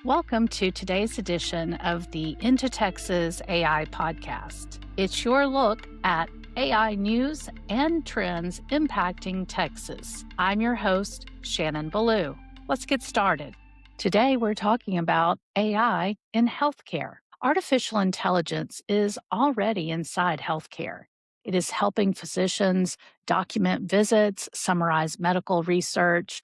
Welcome to today's edition of the IntoTexas AI podcast. It's your look at AI news and trends impacting Texas. I'm your host, Shannon Belew. Let's get started. Today, we're talking about AI in healthcare. Artificial intelligence is already inside healthcare. It is helping physicians document visits, summarize medical research,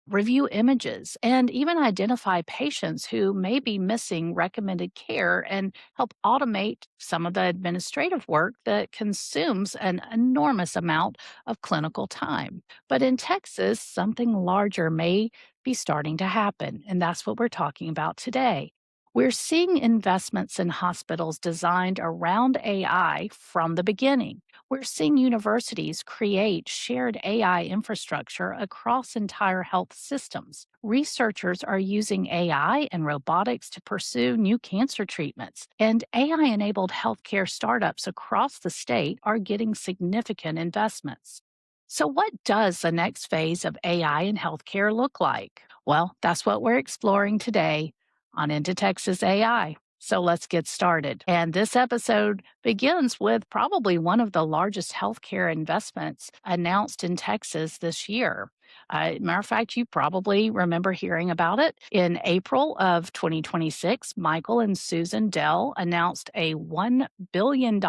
review images, and even identify patients who may be missing recommended care and help automate some of the administrative work that consumes an enormous amount of clinical time. But in Texas, something larger may be starting to happen, and that's what we're talking about today. We're seeing investments in hospitals designed around AI from the beginning. We're seeing universities create shared AI infrastructure across entire health systems. Researchers are using AI and robotics to pursue new cancer treatments, and AI enabled healthcare startups across the state are getting significant investments. So, what does the next phase of AI in healthcare look like? Well, that's what we're exploring today on Into Texas AI. So let's get started. And this episode begins with probably one of the largest healthcare investments announced in Texas this year. Matter of fact, you probably remember hearing about it. In April of 2026, Michael and Susan Dell announced a $1 billion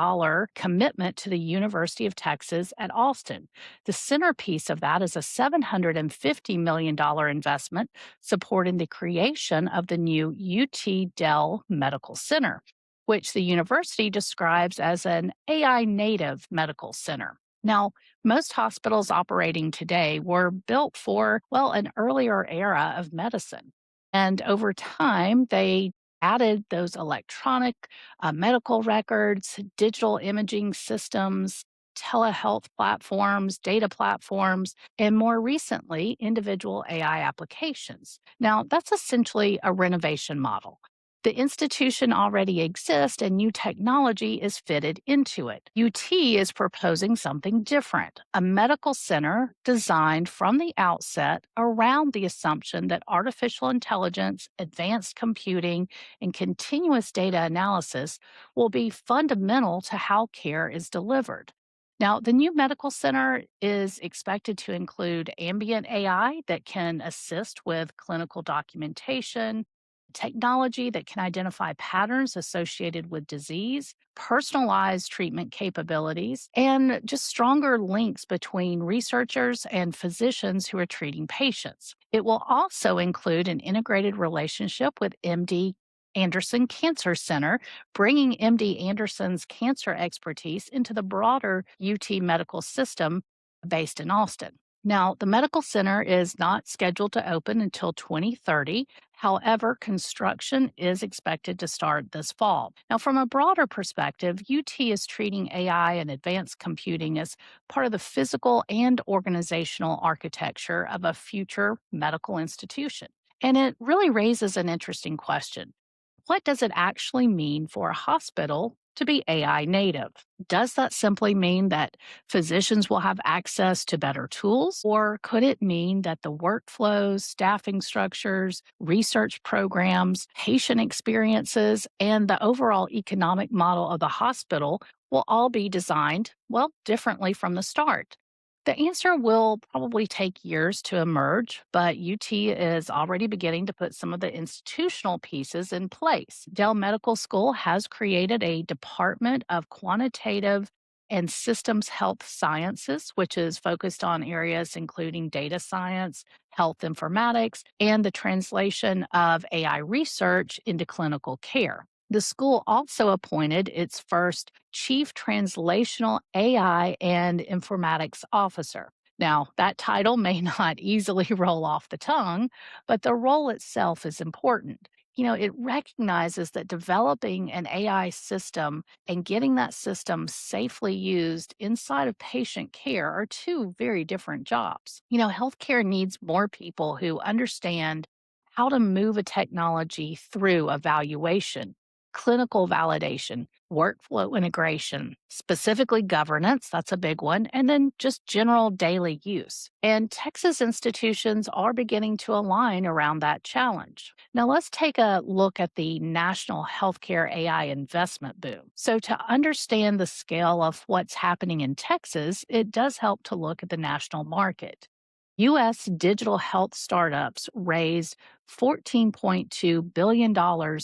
commitment to the University of Texas at Austin. The centerpiece of that is a $750 million investment supporting the creation of the new UT Dell Medical Center, which the university describes as an AI native medical center. Now, most hospitals operating today were built for, well, an earlier era of medicine. And over time, they added those electronic medical records, digital imaging systems, telehealth platforms, data platforms, and more recently, individual AI applications. Now, that's essentially a renovation model. The institution already exists and new technology is fitted into it. UT is proposing something different, a medical center designed from the outset around the assumption that artificial intelligence, advanced computing, and continuous data analysis will be fundamental to how care is delivered. Now, the new medical center is expected to include ambient AI that can assist with clinical documentation, technology that can identify patterns associated with disease, personalized treatment capabilities, and just stronger links between researchers and physicians who are treating patients. It will also include an integrated relationship with MD Anderson Cancer Center, bringing MD Anderson's cancer expertise into the broader UT medical system based in Austin. Now, the medical center is not scheduled to open until 2030. However, construction is expected to start this fall. Now, from a broader perspective, UT is treating AI and advanced computing as part of the physical and organizational architecture of a future medical institution. And it really raises an interesting question. What does it actually mean for a hospital to be AI native? Does that simply mean that physicians will have access to better tools? Or could it mean that the workflows, staffing structures, research programs, patient experiences, and the overall economic model of the hospital will all be designed, well, differently from the start? The answer will probably take years to emerge, but UT is already beginning to put some of the institutional pieces in place. Dell Medical School has created a Department of Quantitative and Systems Health Sciences, which is focused on areas including data science, health informatics, and the translation of AI research into clinical care. The school also appointed its first Chief Translational AI and Informatics Officer. Now, that title may not easily roll off the tongue, but the role itself is important. It recognizes that developing an AI system and getting that system safely used inside of patient care are two very different jobs. Healthcare needs more people who understand how to move a technology through evaluation, clinical validation, workflow integration, specifically governance, that's a big one, and then just general daily use. And Texas institutions are beginning to align around that challenge. Now, let's take a look at the national healthcare AI investment boom. So, to understand the scale of what's happening in Texas, it does help to look at the national market. U.S. digital health startups raised $14.2 billion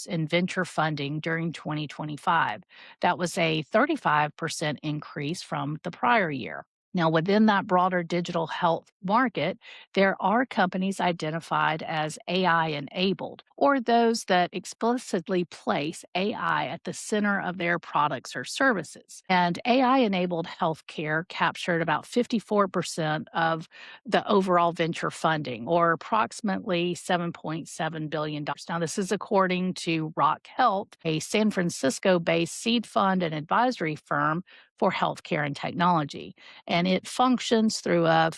in venture funding during 2025. That was a 35% increase from the prior year. Now, within that broader digital health market, there are companies identified as AI enabled, or those that explicitly place AI at the center of their products or services. And AI enabled healthcare captured about 54% of the overall venture funding, or approximately $7.7 billion. Now, this is according to Rock Health, a San Francisco based seed fund and advisory firm for healthcare and technology. And it functions through a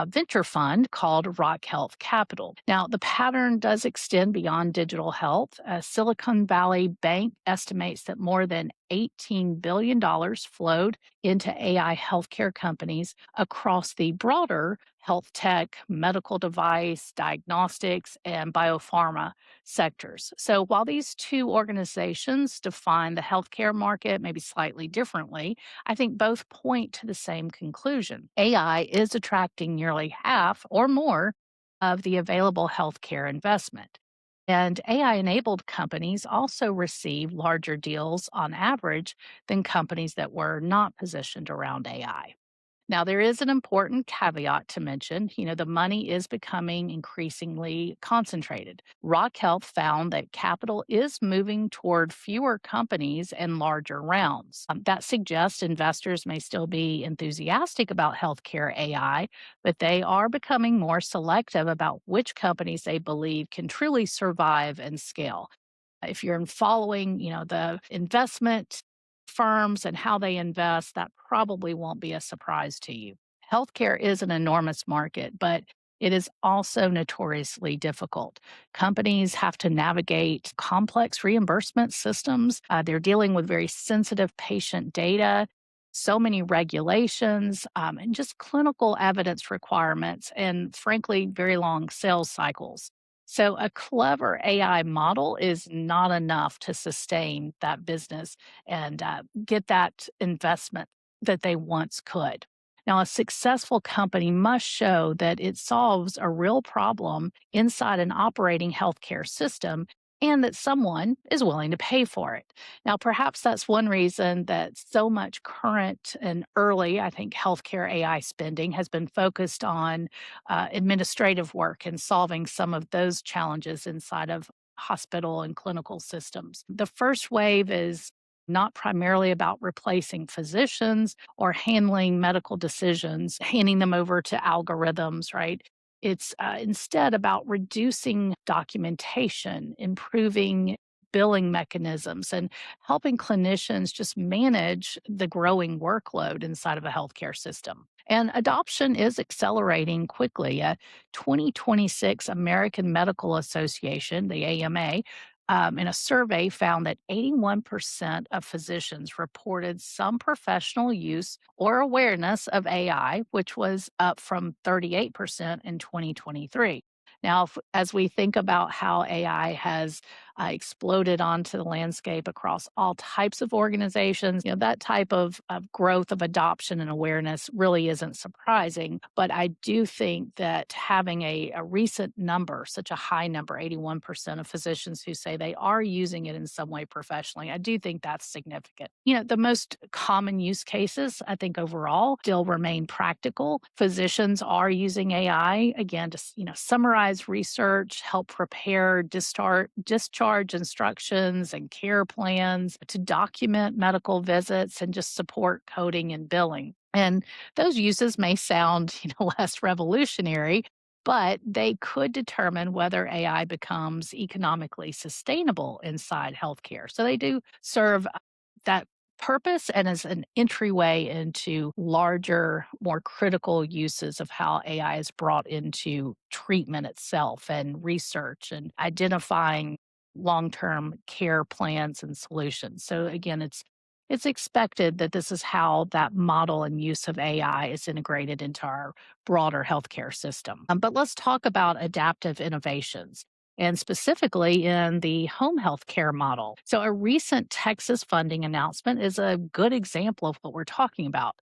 venture fund called Rock Health Capital. Now, the pattern does extend beyond digital health. Silicon Valley Bank estimates that more than $18 billion flowed into AI healthcare companies across the broader health tech, medical device, diagnostics, and biopharma sectors. So while these two organizations define the healthcare market maybe slightly differently, I think both point to the same conclusion. AI is attracting nearly half or more of the available healthcare investment. And AI enabled companies also receive larger deals on average than companies that were not positioned around AI. Now, there is an important caveat to mention. The money is becoming increasingly concentrated. Rock Health found that capital is moving toward fewer companies and larger rounds. That suggests investors may still be enthusiastic about healthcare AI, but they are becoming more selective about which companies they believe can truly survive and scale. If you're following, the investment firms and how they invest, that probably won't be a surprise to you. Healthcare is an enormous market, but it is also notoriously difficult. Companies have to navigate complex reimbursement systems. They're dealing with very sensitive patient data, so many regulations, and just clinical evidence requirements, and frankly, very long sales cycles. So, a clever AI model is not enough to sustain that business and get that investment that they once could. Now, a successful company must show that it solves a real problem inside an operating healthcare system and that someone is willing to pay for it. Now, perhaps that's one reason that so much current and early, I think, healthcare AI spending has been focused on administrative work and solving some of those challenges inside of hospital and clinical systems. The first wave is not primarily about replacing physicians or handling medical decisions, handing them over to algorithms, right? It's instead about reducing documentation, improving billing mechanisms, and helping clinicians just manage the growing workload inside of a healthcare system. And adoption is accelerating quickly. 2026 American Medical Association, the AMA, in a survey found that 81% of physicians reported some professional use or awareness of AI, which was up from 38% in 2023. Now, as we think about how AI has exploded onto the landscape across all types of organizations, that type of growth of adoption and awareness really isn't surprising. But I do think that having a recent number, such a high number, 81% of physicians who say they are using it in some way professionally, I do think that's significant. The most common use cases, I think overall, still remain practical. Physicians are using AI, again, to summarize research, help prepare discharge instructions and care plans, to document medical visits, and just support coding and billing. And those uses may sound, less revolutionary, but they could determine whether AI becomes economically sustainable inside healthcare. So they do serve that purpose and as an entryway into larger, more critical uses of how AI is brought into treatment itself and research and identifying long-term care plans and solutions. So again, it's expected that this is how that model and use of AI is integrated into our broader healthcare system. But let's talk about adaptive innovations and specifically in the home health care model. So, a recent Texas funding announcement is a good example of what we're talking about.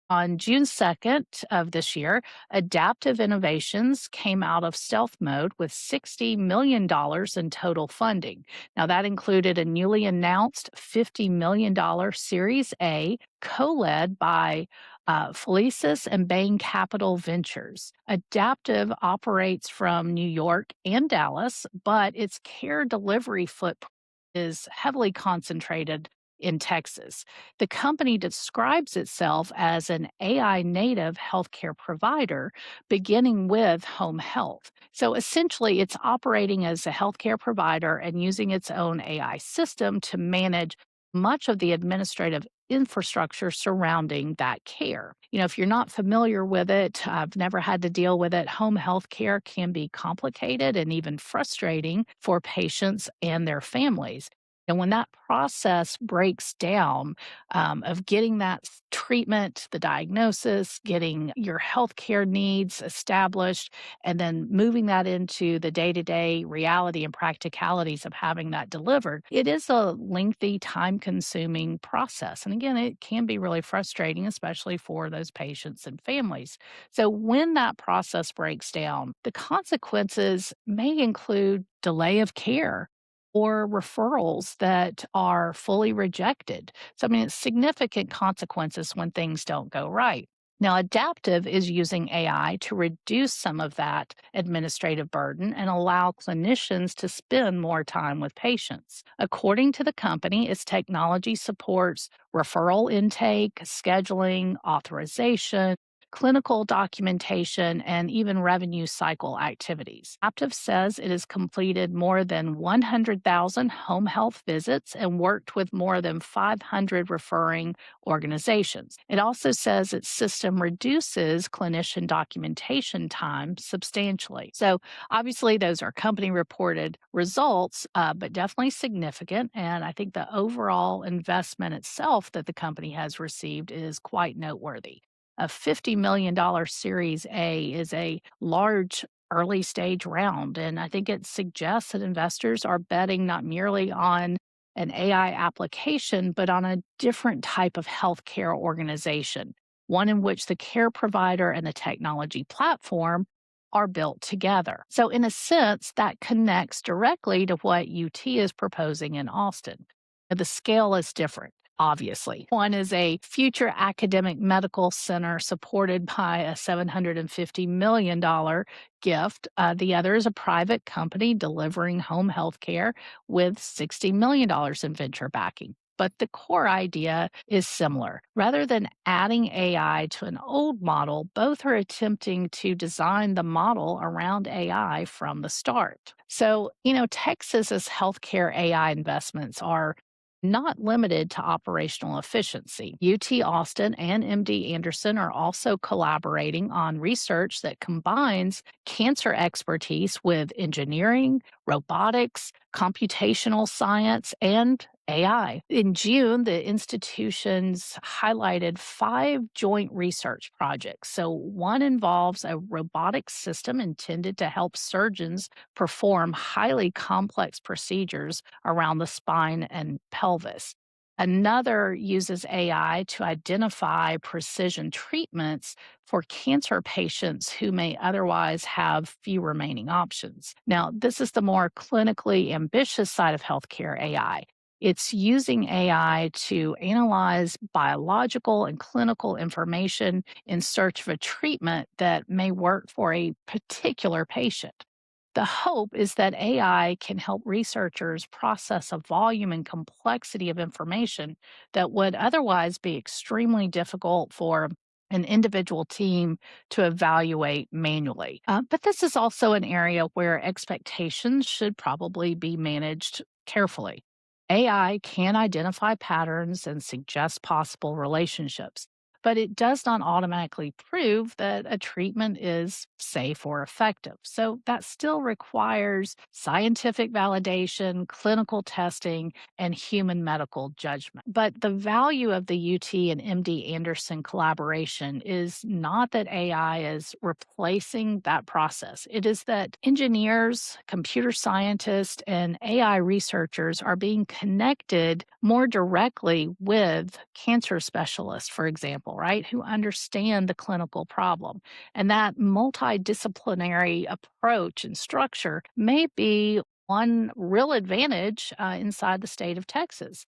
On June 2nd of this year, Adaptive Innovations came out of stealth mode with $60 million in total funding. Now, that included a newly announced $50 million Series A, co led by Felicis and Bain Capital Ventures. Adaptive operates from New York and Dallas, but its care delivery footprint is heavily concentrated in Texas. The company describes itself as an AI native healthcare provider, beginning with home health. So essentially, it's operating as a healthcare provider and using its own AI system to manage much of the administrative infrastructure surrounding that care. If you're not familiar with it, I've never had to deal with it. Home health care can be complicated and even frustrating for patients and their families. And when that process breaks down of getting that treatment, the diagnosis, getting your healthcare needs established, and then moving that into the day to day reality and practicalities of having that delivered, it is a lengthy, time consuming process. And again, it can be really frustrating, especially for those patients and families. So when that process breaks down, the consequences may include delay of care or referrals that are fully rejected. So, I mean, it's significant consequences when things don't go right. Now, Adaptive is using AI to reduce some of that administrative burden and allow clinicians to spend more time with patients. According to the company, its technology supports referral intake, scheduling, authorization, clinical documentation, and even revenue cycle activities. Aptiv says it has completed more than 100,000 home health visits and worked with more than 500 referring organizations. It also says its system reduces clinician documentation time substantially. So, obviously, those are company reported results, but definitely significant. And I think the overall investment itself that the company has received is quite noteworthy. A $50 million Series A is a large early stage round. And I think it suggests that investors are betting not merely on an AI application, but on a different type of healthcare organization, one in which the care provider and the technology platform are built together. So, in a sense, that connects directly to what UT is proposing in Austin. The scale is different. Obviously. One is a future academic medical center supported by a $750 million gift. The other is a private company delivering home health care with $60 million in venture backing. But the core idea is similar. Rather than adding AI to an old model, both are attempting to design the model around AI from the start. So, Texas's healthcare AI investments are not limited to operational efficiency. UT Austin and MD Anderson are also collaborating on research that combines cancer expertise with engineering, robotics, computational science, and AI. In June, the institutions highlighted 5 joint research projects. So, one involves a robotic system intended to help surgeons perform highly complex procedures around the spine and pelvis. Another uses AI to identify precision treatments for cancer patients who may otherwise have few remaining options. Now, this is the more clinically ambitious side of healthcare AI. It's using AI to analyze biological and clinical information in search of a treatment that may work for a particular patient. The hope is that AI can help researchers process a volume and complexity of information that would otherwise be extremely difficult for an individual team to evaluate manually. But this is also an area where expectations should probably be managed carefully. AI can identify patterns and suggest possible relationships, but it does not automatically prove that a treatment is safe or effective. So that still requires scientific validation, clinical testing, and human medical judgment. But the value of the UT and MD Anderson collaboration is not that AI is replacing that process. It is that engineers, computer scientists, and AI researchers are being connected more directly with cancer specialists, for example, right, who understand the clinical problem. And that multidisciplinary approach and structure may be one real advantage inside the state of Texas.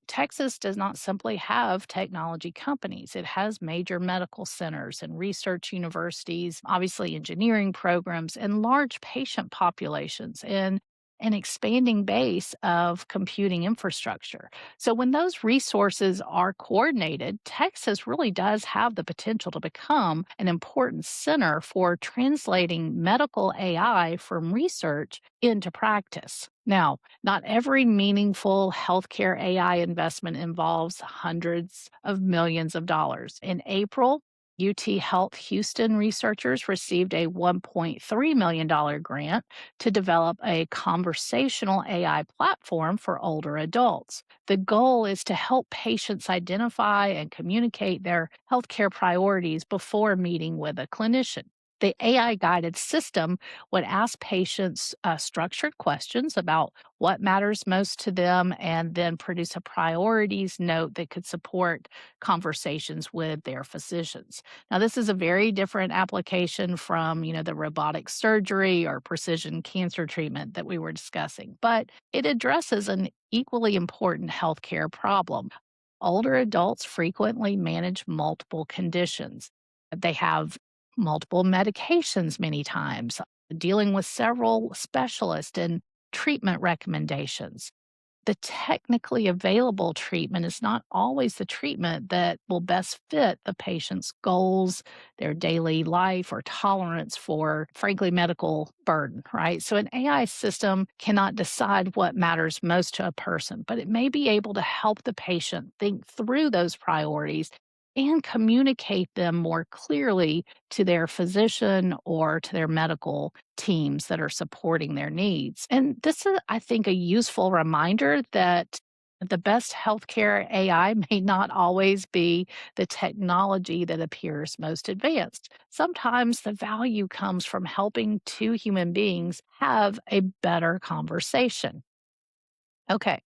Texas does not simply have technology companies. It has major medical centers and research universities, obviously engineering programs, and large patient populations, and an expanding base of computing infrastructure. So, when those resources are coordinated, Texas really does have the potential to become an important center for translating medical AI from research into practice. Now, not every meaningful healthcare AI investment involves hundreds of millions of dollars. In April, UT Health Houston researchers received a $1.3 million grant to develop a conversational AI platform for older adults. The goal is to help patients identify and communicate their healthcare priorities before meeting with a clinician. The AI guided system would ask patients structured questions about what matters most to them and then produce a priorities note that could support conversations with their physicians. Now, this is a very different application from, the robotic surgery or precision cancer treatment that we were discussing, but it addresses an equally important healthcare problem. Older adults frequently manage multiple conditions. They have multiple medications many times, dealing with several specialists and treatment recommendations. The technically available treatment is not always the treatment that will best fit the patient's goals, their daily life, or tolerance for, frankly, medical burden, right? So, an AI system cannot decide what matters most to a person, but it may be able to help the patient think through those priorities and communicate them more clearly to their physician or to their medical teams that are supporting their needs. And this is, I think, a useful reminder that the best healthcare AI may not always be the technology that appears most advanced. Sometimes the value comes from helping two human beings have a better conversation. Okay.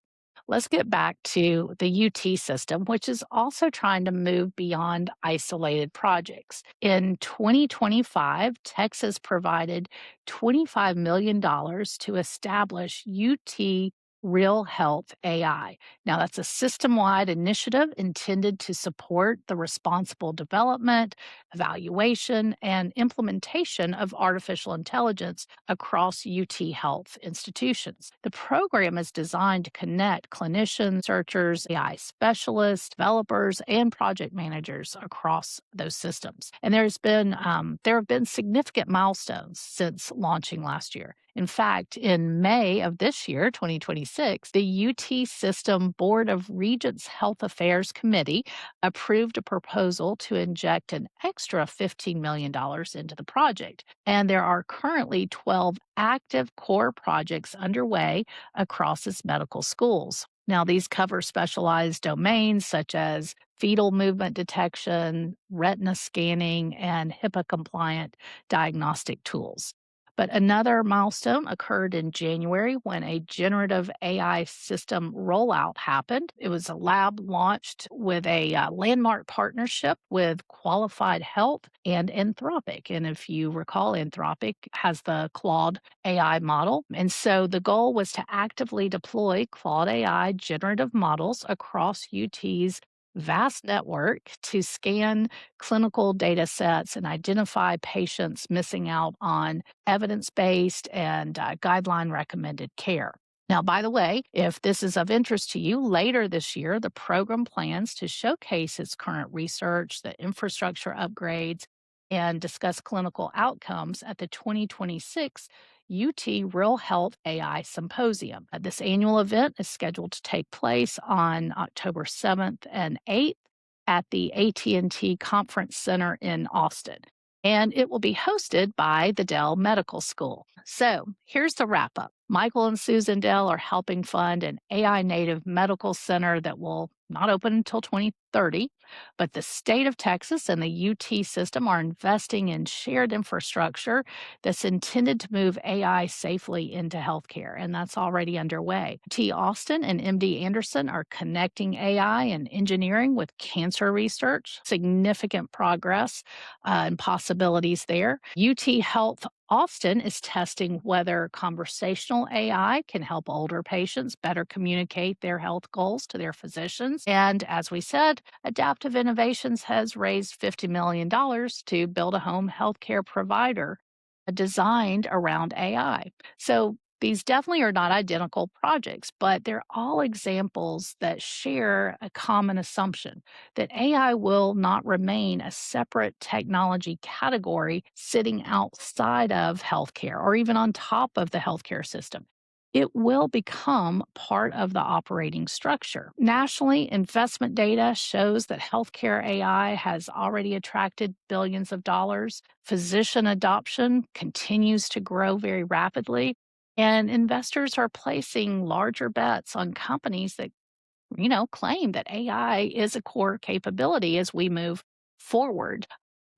Let's get back to the UT system, which is also trying to move beyond isolated projects. In 2025, Texas provided $25 million to establish UT Real Health AI. Now, that's a system wide initiative intended to support the responsible development, evaluation, and implementation of artificial intelligence across UT Health institutions. The program is designed to connect clinicians, researchers, AI specialists, developers, and project managers across those systems. And there have been significant milestones since launching last year. In fact, in May of this year, 2026, the UT System Board of Regents Health Affairs Committee approved a proposal to inject an extra $15 million into the project. And there are currently 12 active core projects underway across its medical schools. Now, these cover specialized domains such as fetal movement detection, retina scanning, and HIPAA compliant diagnostic tools. But another milestone occurred in January when a generative AI system rollout happened. It was a lab launched with a landmark partnership with Qualified Health and Anthropic. And if you recall, Anthropic has the Claude AI model. And so the goal was to actively deploy Claude AI generative models across UT's vast network to scan clinical data sets and identify patients missing out on evidence based and guideline recommended care. Now, by the way, if this is of interest to you, later this year, the program plans to showcase its current research, the infrastructure upgrades, and discuss clinical outcomes at the 2026 UT Real Health AI Symposium. This annual event is scheduled to take place on October 7th and 8th at the AT&T Conference Center in Austin. And it will be hosted by the Dell Medical School. So here's the wrap up. Michael and Susan Dell are helping fund an AI native medical center that will not open until 2030. But the state of Texas and the UT system are investing in shared infrastructure that's intended to move AI safely into healthcare, and that's already underway. T. Austin and MD Anderson are connecting AI and engineering with cancer research, significant progress and possibilities there. UT Health Austin is testing whether conversational AI can help older patients better communicate their health goals to their physicians. And as we said, Adaptive Innovations has raised $50 million to build a home healthcare provider designed around AI. So these definitely are not identical projects, but they're all examples that share a common assumption that AI will not remain a separate technology category sitting outside of healthcare or even on top of the healthcare system. It will become part of the operating structure. Nationally, investment data shows that healthcare AI has already attracted billions of dollars. Physician adoption continues to grow very rapidly, and investors are placing larger bets on companies that claim that AI is a core capability as we move forward.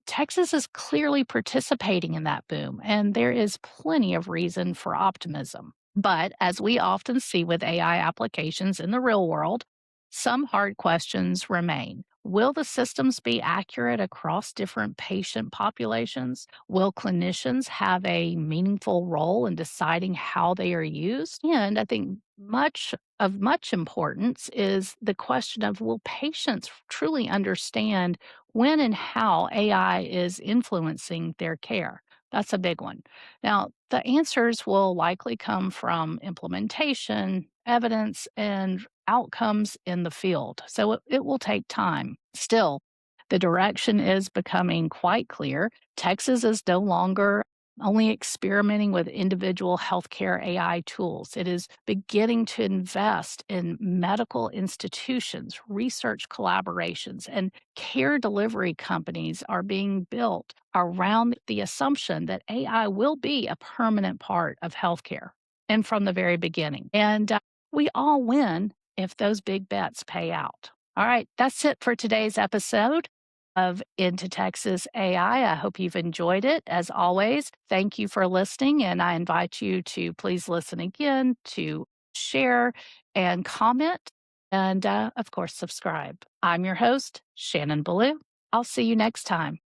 Texas is clearly participating in that boom, and there is plenty of reason for optimism. But as we often see with AI applications in the real world, some hard questions remain. Will the systems be accurate across different patient populations? Will clinicians have a meaningful role in deciding how they are used? And I think much importance is the question of, will patients truly understand when and how AI is influencing their care? That's a big one. Now, the answers will likely come from implementation, evidence, and outcomes in the field. So it will take time. Still, the direction is becoming quite clear. Texas is no longer only experimenting with individual healthcare AI tools. It is beginning to invest in medical institutions, research collaborations, and care delivery companies are being built around the assumption that AI will be a permanent part of healthcare and from the very beginning. And we all win if those big bets pay out. All right, that's it for today's episode of IntoTexas AI. I hope you've enjoyed it. As always, thank you for listening, and I invite you to please listen again, to share and comment, and of course, subscribe. I'm your host, Shannon Belew. I'll see you next time.